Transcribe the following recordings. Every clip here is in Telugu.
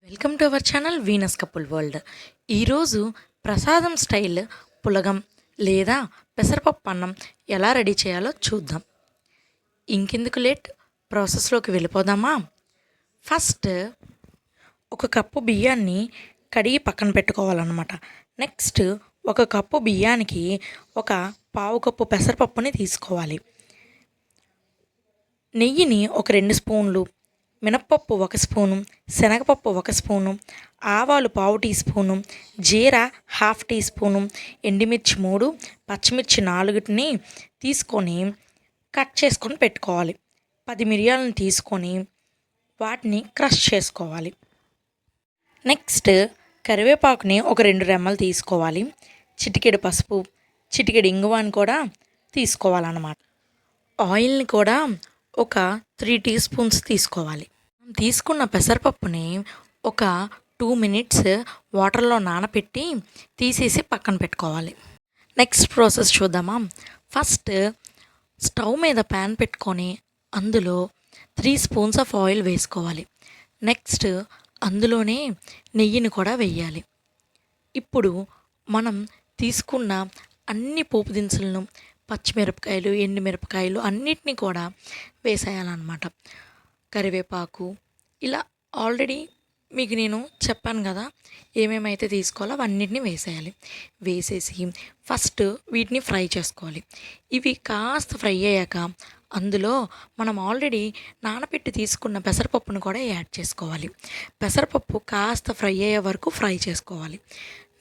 Welcome to our channel Venus couple world. ఈరోజు ప్రసాదం స్టైల్ పులగం లేదా పెసరపప్పు అన్నం ఎలా రెడీ చేయాలో చూద్దాం. ఇంకెందుకు లేట్, ప్రాసెస్లోకి వెళ్ళిపోదామా? ఫస్ట్ ఒక కప్పు బియ్యాన్ని కడిగి పక్కన పెట్టుకోవాలన్నమాట. నెక్స్ట్ ఒక కప్పు బియ్యానికి ఒక పావు కప్పు పెసరపప్పుని తీసుకోవాలి. నెయ్యిని ఒక 2 స్పూన్లు, మినప్పప్పు 1 స్పూను, శనగపప్పు 1 స్పూను, ఆవాలు పావు టీ స్పూను, జీరా హాఫ్ టీ స్పూను, ఎండుమిర్చి 3, పచ్చిమిర్చి 4ని తీసుకొని కట్ చేసుకొని పెట్టుకోవాలి. 10 మిరియాలను తీసుకొని వాటిని క్రష్ చేసుకోవాలి. నెక్స్ట్ కరివేపాకుని ఒక 2 రెమ్మలు తీసుకోవాలి. చిటికెడు పసుపు, చిటికెడు ఇంగువని కూడా తీసుకోవాలన్నమాట. ఆయిల్ని కూడా ఒక 3 టీ స్పూన్స్ తీసుకోవాలి. తీసుకున్న పెసరపప్పుని ఒక 2 మినిట్స్ వాటర్లో నానబెట్టి తీసేసి పక్కన పెట్టుకోవాలి. నెక్స్ట్ ప్రాసెస్ చూద్దామా? ఫస్ట్ స్టవ్ మీద ప్యాన్ పెట్టుకొని అందులో 3 స్పూన్స్ ఆఫ్ ఆయిల్ వేసుకోవాలి. నెక్స్ట్ అందులోనే నెయ్యిని కూడా వేయాలి. ఇప్పుడు మనం తీసుకున్న అన్ని పోపు దినుసులను, పచ్చిమిరపకాయలు, ఎండుమిరపకాయలు అన్నిటినీ కూడా వేసేయాలన్నమాట. కరివేపాకు ఇలా ఆల్రెడీ మీకు నేను చెప్పాను కదా, ఏమేమైతే తీసుకోవాలో అవన్నిటిని వేసేయాలి. వేసేసి ఫస్ట్ వీటిని ఫ్రై చేసుకోవాలి. ఇవి కాస్త ఫ్రై అయ్యాక అందులో మనం ఆల్రెడీ నానబెట్టి తీసుకున్న పెసరపప్పును కూడా యాడ్ చేసుకోవాలి. పెసరపప్పు కాస్త ఫ్రై అయ్యే వరకు ఫ్రై చేసుకోవాలి.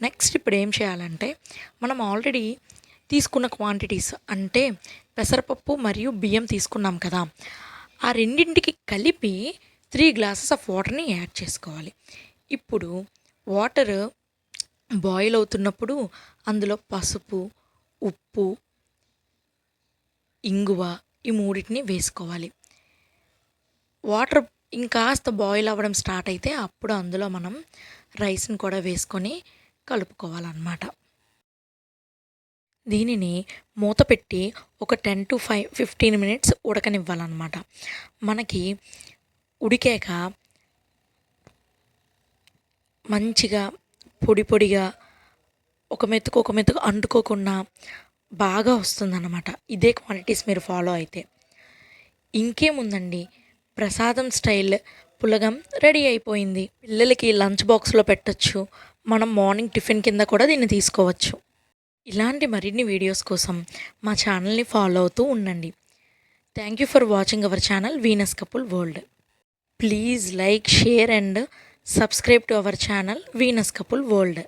నెక్స్ట్ ఇప్పుడు ఏం చేయాలంటే, మనం ఆల్రెడీ తీసుకున్న క్వాంటిటీస్ అంటే పెసరపప్పు మరియు బియ్యం తీసుకున్నాం కదా, ఆ రెండింటికి కలిపి 3 గ్లాసెస్ ఆఫ్ వాటర్ని యాడ్ చేసుకోవాలి. ఇప్పుడు వాటర్ బాయిల్ అవుతున్నప్పుడు అందులో పసుపు, ఉప్పు, ఇంగువ ఈ మూడింటిని వేసుకోవాలి. వాటర్ ఇంకాస్త బాయిల్ అవ్వడం స్టార్ట్ అయితే అప్పుడు అందులో మనం రైస్ని కూడా వేసుకొని కలుపుకోవాలన్నమాట. దీనిని మూత పెట్టి ఒక 10 to 15 మినిట్స్ ఉడకనివ్వాలన్నమాట. మనకి ఉడికాక మంచిగా పొడి పొడిగా ఒక మెతుకు అంటుకోకుండా బాగా వస్తుందన్నమాట. ఇదే క్వాంటిటీస్ మీరు ఫాలో అయితే ఇంకేముందండి, ప్రసాదం స్టైల్ పులగం రెడీ అయిపోయింది. పిల్లలకి లంచ్ బాక్స్లో పెట్టచ్చు. మనం మార్నింగ్ టిఫిన్ కింద కూడా దీన్ని తీసుకోవచ్చు. ఇలాంటి మరిన్ని వీడియోస్ కోసం మా ఛానల్ని ఫాలో అవుతూ ఉండండి. Thank you for watching our channel Venus couple world. Please like, share and subscribe to our channel Venus couple world.